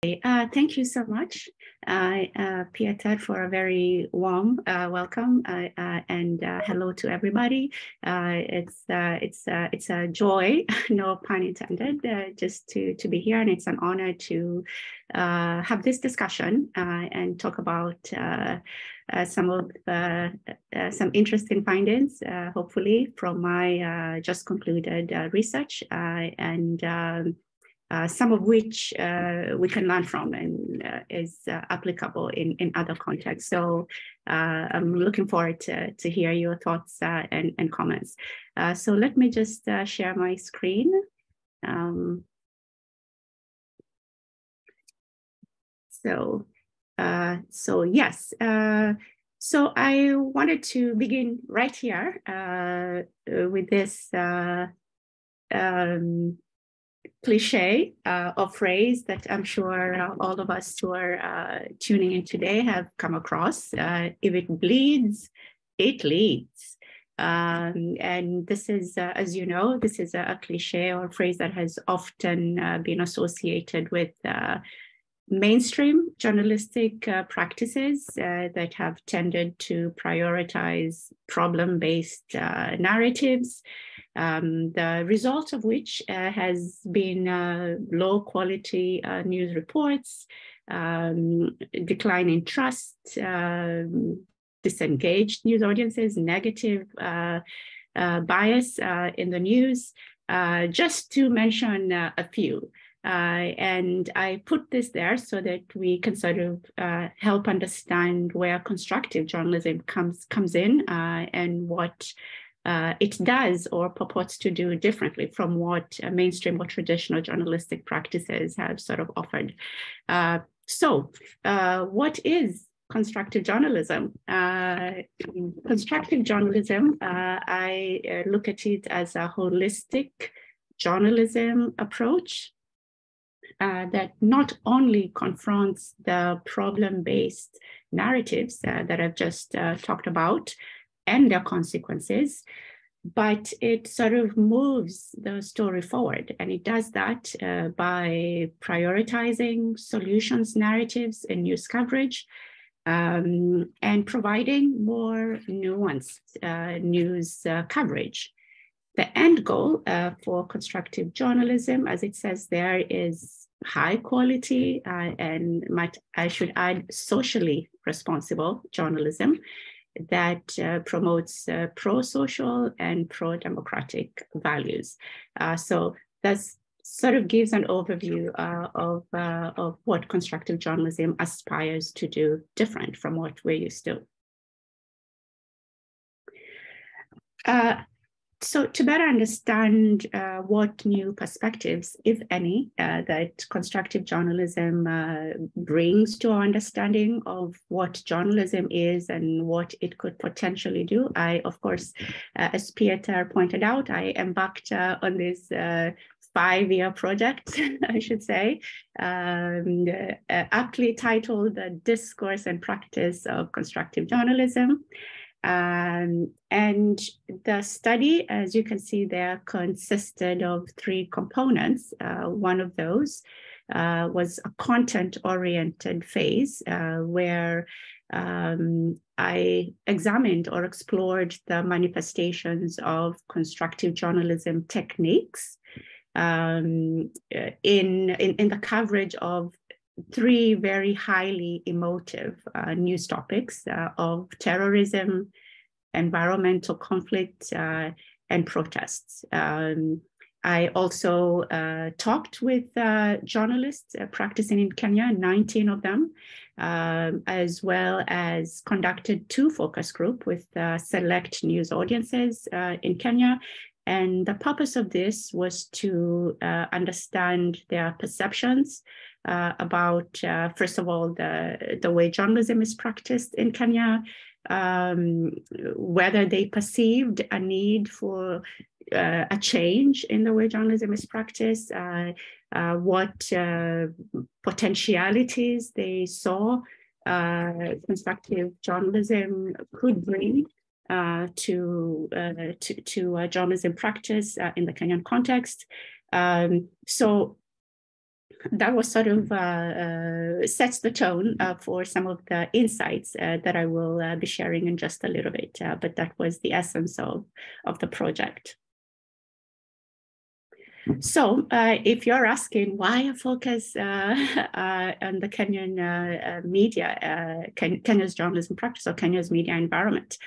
Thank you so much, Pieter, for a very warm welcome and hello to everybody. It's a joy, no pun intended, just to be here, and it's an honor to have this discussion and talk about some interesting findings, hopefully, from my just concluded research and. Some of which we can learn from and is applicable in other contexts. So I'm looking forward to hear your thoughts and comments. So let me just share my screen. So yes. So I wanted to begin right here with this cliche or phrase that I'm sure all of us who are tuning in today have come across. If it bleeds, it leads. And this is, as you know, this is a cliche or phrase that has often been associated with mainstream journalistic practices that have tended to prioritize problem-based narratives, the result of which has been low quality news reports, decline in trust, disengaged news audiences, negative bias in the news, just to mention a few. And I put this there so that we can sort of help understand where constructive journalism comes in and what it does or purports to do differently from what mainstream or traditional journalistic practices have sort of offered. So what is constructive journalism? Constructive journalism, I look at it as a holistic journalism approach that not only confronts the problem-based narratives that I've just talked about and their consequences, but it sort of moves the story forward. And it does that by prioritizing solutions narratives in news coverage and providing more nuanced news coverage. The end goal for constructive journalism, as it says there, is high quality and I should add socially responsible journalism that promotes pro-social and pro-democratic values. So that sort of gives an overview of what constructive journalism aspires to do different from what we're used to. So to better understand what new perspectives, if any, that constructive journalism brings to our understanding of what journalism is and what it could potentially do, I, of course, as Pieter pointed out, I embarked on this 5-year project, I should say, aptly titled The Discourse and Practice of Constructive Journalism. And the study, as you can see there, consisted of 3 components. One of those was a content-oriented phase where I examined or explored the manifestations of constructive journalism techniques in the coverage of 3 very highly emotive news topics of terrorism, environmental conflict, and protests. I also talked with journalists practicing in Kenya, 19 of them, as well as conducted 2 focus groups with select news audiences in Kenya. And the purpose of this was to understand their perceptions about, first of all, the way journalism is practiced in Kenya, whether they perceived a need for a change in the way journalism is practiced, what potentialities they saw constructive journalism could bring to journalism practice in the Kenyan context. So that was sort of sets the tone for some of the insights that I will be sharing in just a little bit, but that was the essence of the project. So if you're asking why a focus on the Kenyan media, Kenya's journalism practice or Kenya's media environment,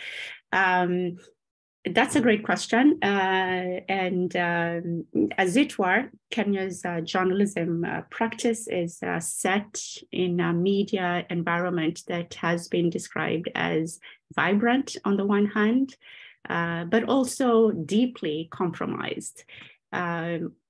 that's a great question. And as it were, Kenya's journalism practice is set in a media environment that has been described as vibrant on the one hand, but also deeply compromised.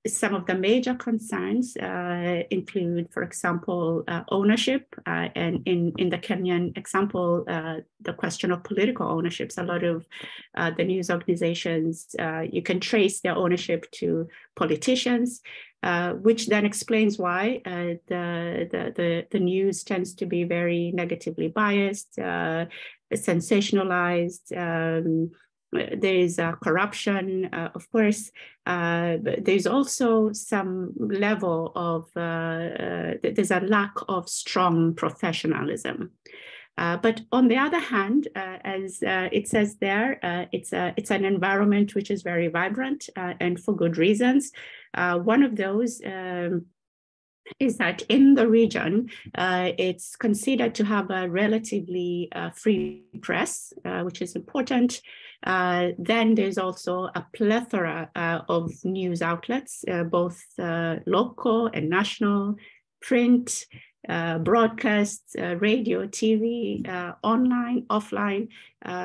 Some of the major concerns include, for example, ownership, and in the Kenyan example, the question of political ownerships. A lot of the news organizations, you can trace their ownership to politicians, which then explains why the news tends to be very negatively biased, sensationalized. There's corruption, of course, but there's also some level of, there's a lack of strong professionalism. But on the other hand, as it says there, it's an environment which is very vibrant and for good reasons. One of those is that in the region, it's considered to have a relatively free press, which is important. Then there's also a plethora of news outlets, both local and national, print, broadcasts, radio, TV, online, offline.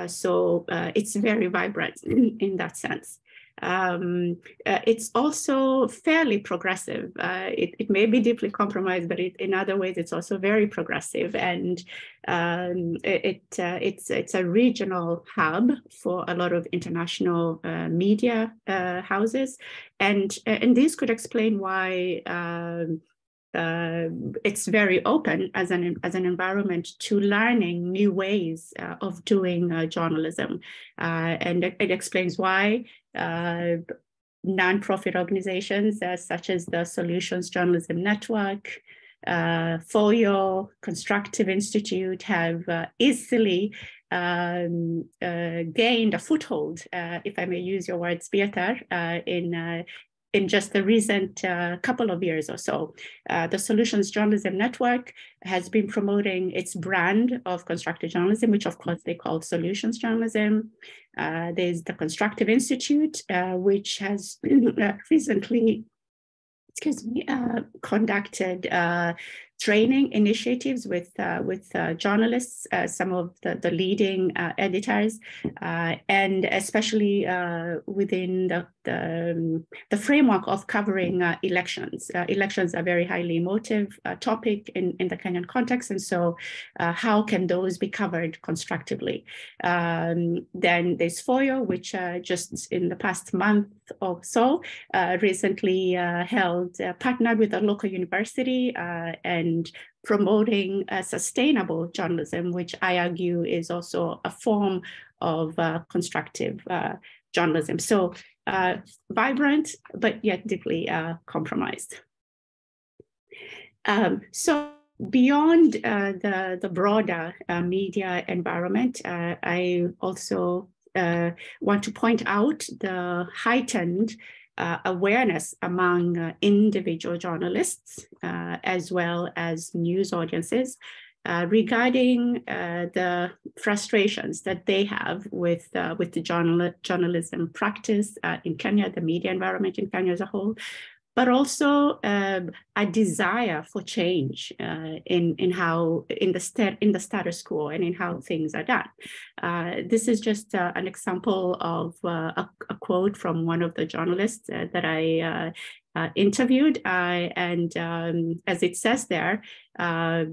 So it's very vibrant in that sense. It's also fairly progressive. It may be deeply compromised, but in other ways, it's also very progressive. And it's a regional hub for a lot of international media houses. And this could explain why it's very open as an environment to learning new ways of doing journalism. And it explains why nonprofit organizations such as the Solutions Journalism Network, FOYO, Constructive Institute have easily gained a foothold, if I may use your words, Beata, in just the recent couple of years or so. The Solutions Journalism Network has been promoting its brand of constructive journalism, which of course they call Solutions Journalism. There's the Constructive Institute, which has recently, conducted training initiatives with journalists, some of the leading editors, and especially within the framework of covering elections. Elections are a very highly emotive topic in the Kenyan context, and so how can those be covered constructively? Then there's FOYO, which just in the past month or so recently partnered with a local university and promoting sustainable journalism, which I argue is also a form of constructive journalism. So vibrant, but yet deeply compromised. So beyond the broader media environment, I also want to point out the heightened awareness among individual journalists as well as news audiences regarding the frustrations that they have with the journalism practice in Kenya, the media environment in Kenya as a whole, but also a desire for change in the status quo and in how things are done. This is just an example of a quote from one of the journalists that I interviewed, and as it says there, at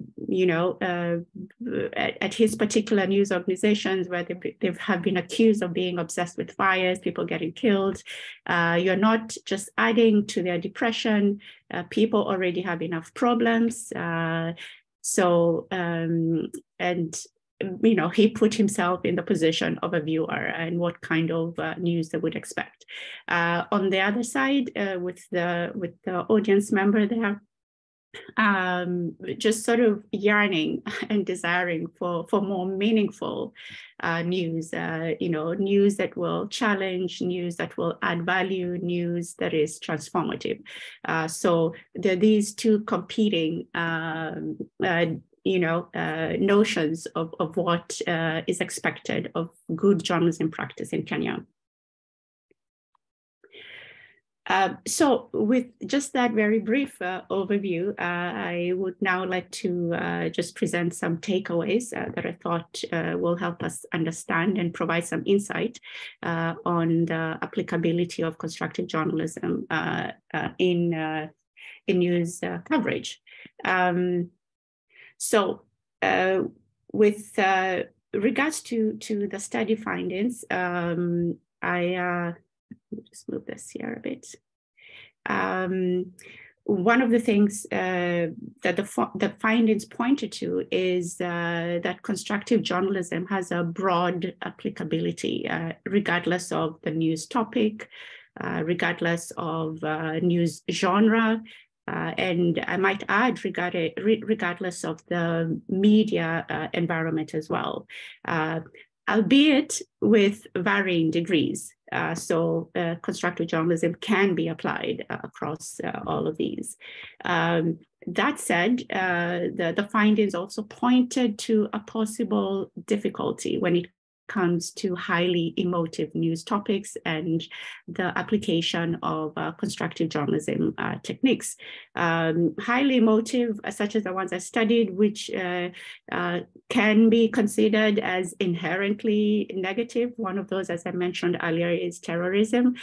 his particular news organizations where they have been accused of being obsessed with fires, people getting killed, you're not just adding to their depression. People already have enough problems. He put himself in the position of a viewer and what kind of news they would expect. On the other side, with the audience member there, just sort of yearning and desiring for more meaningful news, news that will challenge, news that will add value, news that is transformative. So there are these two competing notions of what is expected of good journalism practice in Kenya. So with just that very brief overview, I would now like to just present some takeaways that I thought will help us understand and provide some insight on the applicability of constructive journalism in news coverage. So with regards to the study findings, I just move this here a bit. One of the things that the findings pointed to is that constructive journalism has a broad applicability, regardless of the news topic, regardless of news genre, and I might add, regardless of the media environment as well, albeit with varying degrees. So constructive journalism can be applied across all of these. That said, the findings also pointed to a possible difficulty when it comes to highly emotive news topics and the application of constructive journalism techniques. Highly emotive, such as the ones I studied, which can be considered as inherently negative. One of those, as I mentioned earlier, is terrorism.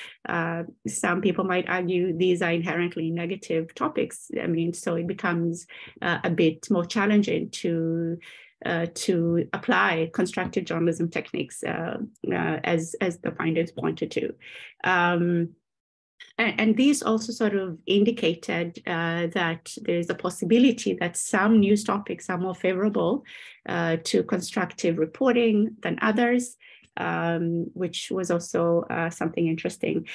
Some people might argue these are inherently negative topics. I mean, so it becomes a bit more challenging to apply constructive journalism techniques as the findings pointed to. And these also sort of indicated that there's a possibility that some news topics are more favorable to constructive reporting than others, which was also something interesting.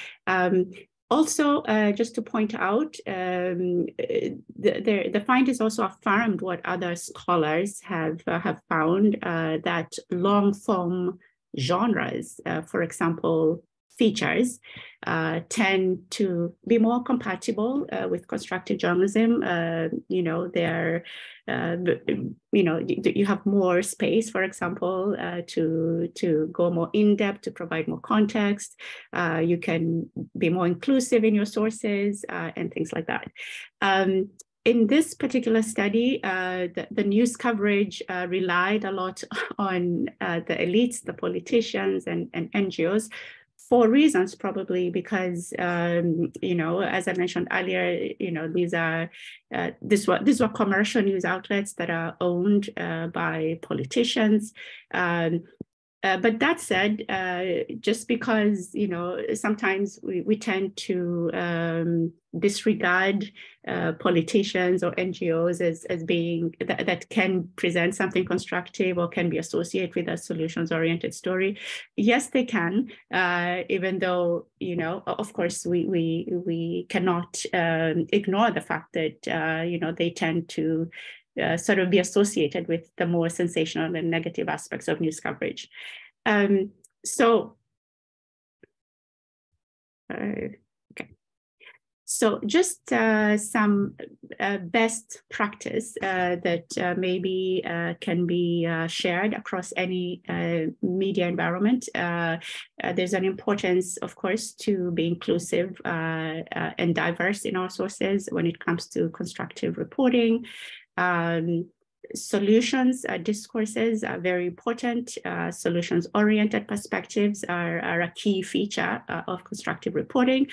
Also, just to point out, the findings also affirmed what other scholars have found, that long-form genres, for example, features, tend to be more compatible with constructive journalism. You have more space, for example, to go more in depth, to provide more context. You can be more inclusive in your sources and things like that. In this particular study, the news coverage relied a lot on the elites, the politicians, and NGOs, for reasons, probably because as I mentioned earlier, these were commercial news outlets that are owned by politicians. But that said, just because sometimes we tend to disregard politicians or NGOs as being that can present something constructive or can be associated with a solutions-oriented story. Yes, they can, even though of course we cannot ignore the fact that they tend to sort of be associated with the more sensational and negative aspects of news coverage. So just some best practice that maybe can be shared across any media environment. There's an importance, of course, to be inclusive and diverse in our sources when it comes to constructive reporting. Solutions discourses are very important. Solutions-oriented perspectives are a key feature of constructive reporting.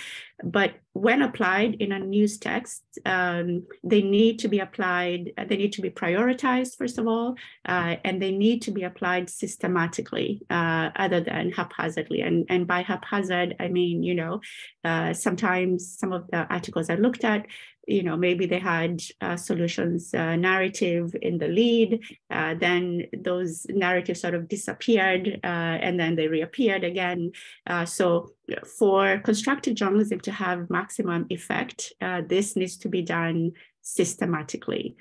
But when applied in a news text, they need to be applied, they need to be prioritized, first of all, and they need to be applied systematically other than haphazardly. And by haphazard, I mean, sometimes some of the articles I looked at, maybe they had solutions narrative in the lead, then those narratives sort of disappeared and then they reappeared again. So for constructive journalism to have maximum effect, this needs to be done systematically.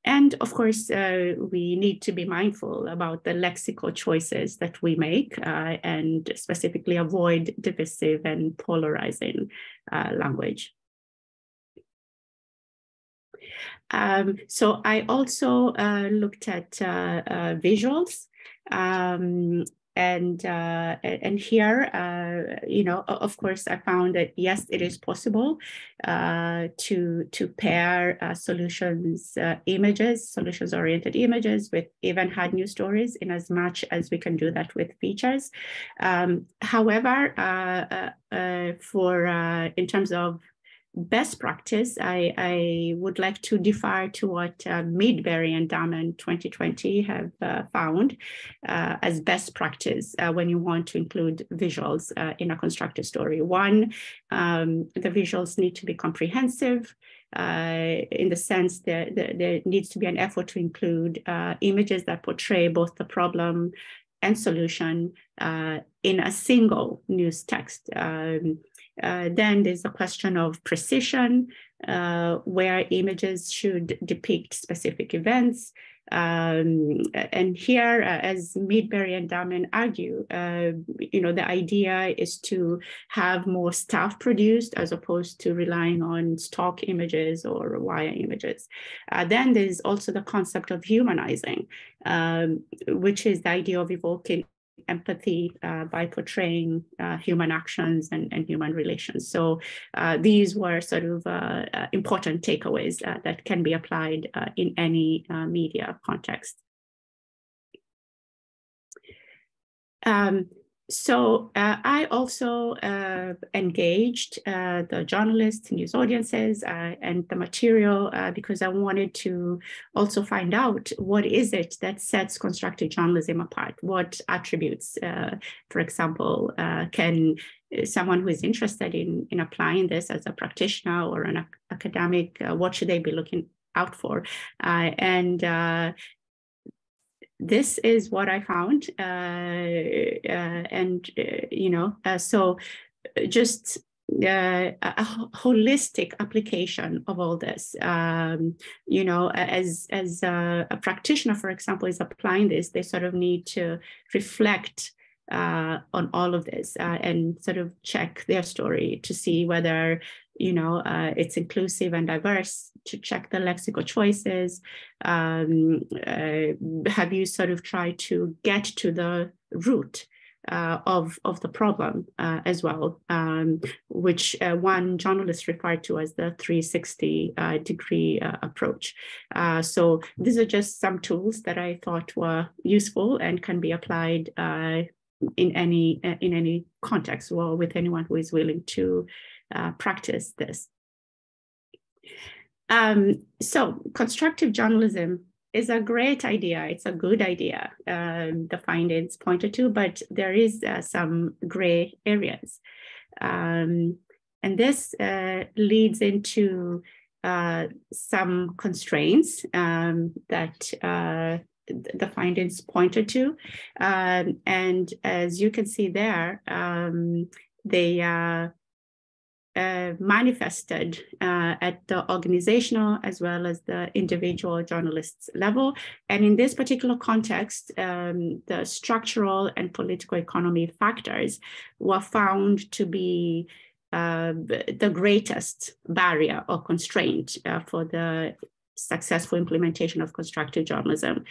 And of course, we need to be mindful about the lexical choices that we make and specifically avoid divisive and polarizing language. So I also looked at visuals. And here, you know, of course, I found that yes, it is possible to pair solutions-oriented images with event-had news stories, in as much as we can do that with features. However, in terms of best practice, I would like to defer to what Midberry and Dahmen 2020 have found as best practice when you want to include visuals in a constructive story. One, the visuals need to be comprehensive in the sense that there needs to be an effort to include images that portray both the problem and solution in a single news text. Then there's a question of precision, where images should depict specific events. And here, as Midberry and Dahmen argue, you know, the idea is to have more staff produced as opposed to relying on stock images or wire images. Then there's also the concept of humanizing, which is the idea of evoking empathy by portraying human actions and human relations. So these were sort of important takeaways that can be applied in any media context. So I also engaged the journalists, news audiences, and the material because I wanted to also find out what is it that sets constructive journalism apart? What attributes, for example, can someone who is interested in applying this as a practitioner or an academic, what should they be looking out for? This is what I found, you know, so just a holistic application of all this. You know, as a practitioner, for example, is applying this, they sort of need to reflect on all of this and sort of check their story to see whether, you know, it's inclusive and diverse, to check the lexical choices. Have you sort of tried to get to the root of the problem as well, which one journalist referred to as the 360 degree approach. So these are just some tools that I thought were useful and can be applied in any context, or with anyone who is willing to practice this. So constructive journalism is a great idea. It's a good idea. The findings pointed to, but there is some gray areas. And this leads into some constraints that the findings pointed to. And as you can see there, they manifested at the organizational as well as the individual journalists level. And in this particular context, the structural and political economy factors were found to be the greatest barrier or constraint for the successful implementation of constructive journalism.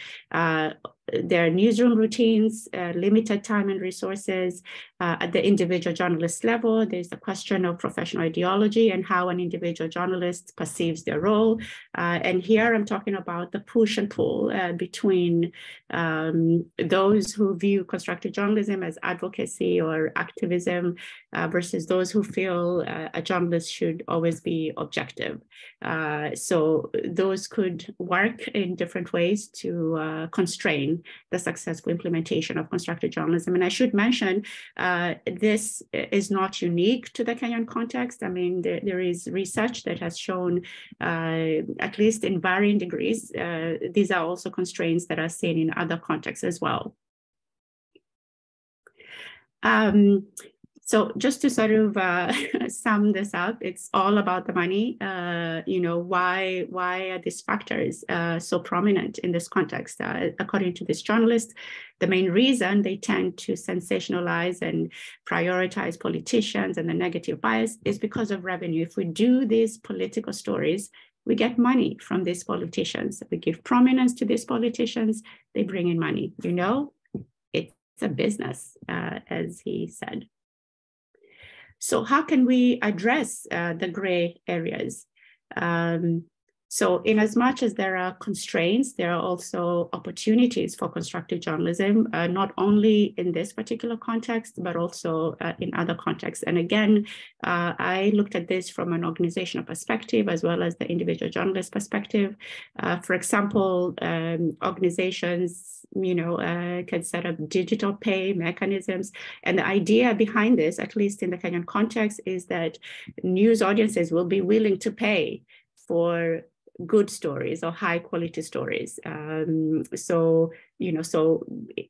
Their newsroom routines, limited time and resources. At the individual journalist level, there's the question of professional ideology and how an individual journalist perceives their role. And here I'm talking about the push and pull between those who view constructive journalism as advocacy or activism versus those who feel a journalist should always be objective. So those could work in different ways to constrain the successful implementation of constructive journalism. And I should mention, this is not unique to the Kenyan context. I mean, there is research that has shown, at least in varying degrees, these are also constraints that are seen in other contexts as well. So just to sort of sum this up, it's all about the money. Why are these factors so prominent in this context? According to this journalist, the main reason they tend to sensationalize and prioritize politicians and the negative bias is because of revenue. If we do these political stories, we get money from these politicians. We give prominence to these politicians, they bring in money. It's a business, as he said. So how can we address the gray areas? So in as much as there are constraints, there are also opportunities for constructive journalism, not only in this particular context, but also in other contexts. And again, I looked at this from an organizational perspective, as well as the individual journalist perspective. For example, organizations, can set up digital pay mechanisms. And the idea behind this, at least in the Kenyan context, is that news audiences will be willing to pay for good stories or high quality stories. So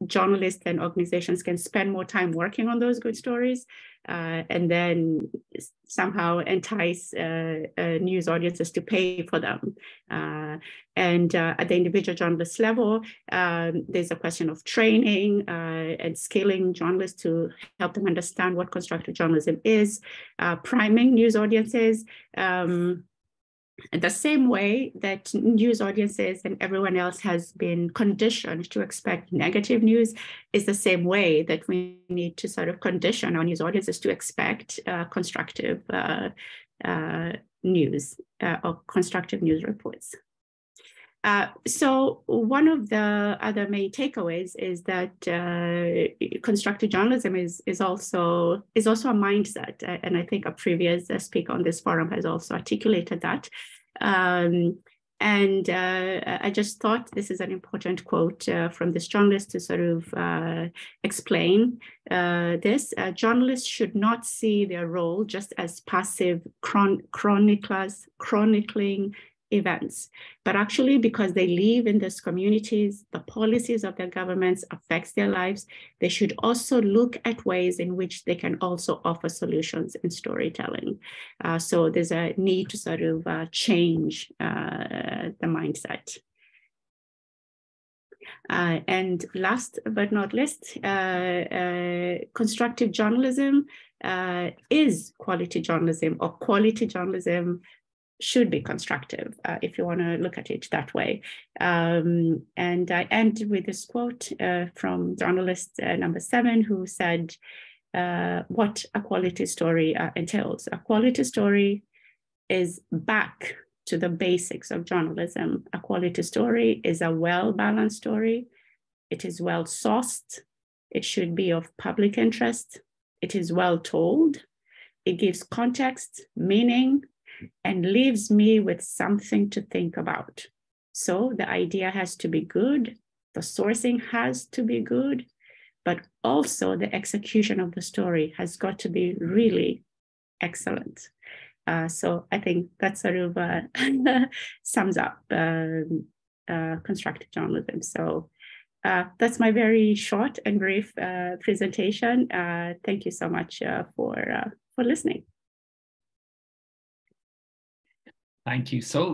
journalists and organizations can spend more time working on those good stories and then somehow entice news audiences to pay for them. And at the individual journalist level, there's a question of training and skilling journalists to help them understand what constructive journalism is, priming news audiences, the same way that news audiences and everyone else has been conditioned to expect negative news is the same way that we need to sort of condition our news audiences to expect constructive news or constructive news reports. So one of the other main takeaways is that constructive journalism is also a mindset, and I think a previous speaker on this forum has also articulated that. I just thought this is an important quote from this journalist to sort of explain this. Journalists should not see their role just as passive chronicling events, but actually because they live in these communities, the policies of their governments affects their lives, they should also look at ways in which they can also offer solutions in storytelling. So there's a need to sort of change the mindset. And last but not least, constructive journalism is quality journalism, or quality journalism should be constructive, if you want to look at it that way. And I end with this quote from journalist number 7, who said what a quality story entails. A quality story is back to the basics of journalism. A quality story is a well-balanced story. It is well-sourced. It should be of public interest. It is well told. It gives context, meaning, and leaves me with something to think about. So the idea has to be good, the sourcing has to be good, but also the execution of the story has got to be really excellent. So I think that sort of sums up constructive journalism. So that's my very short and brief presentation. Thank you so much for listening. Thank you so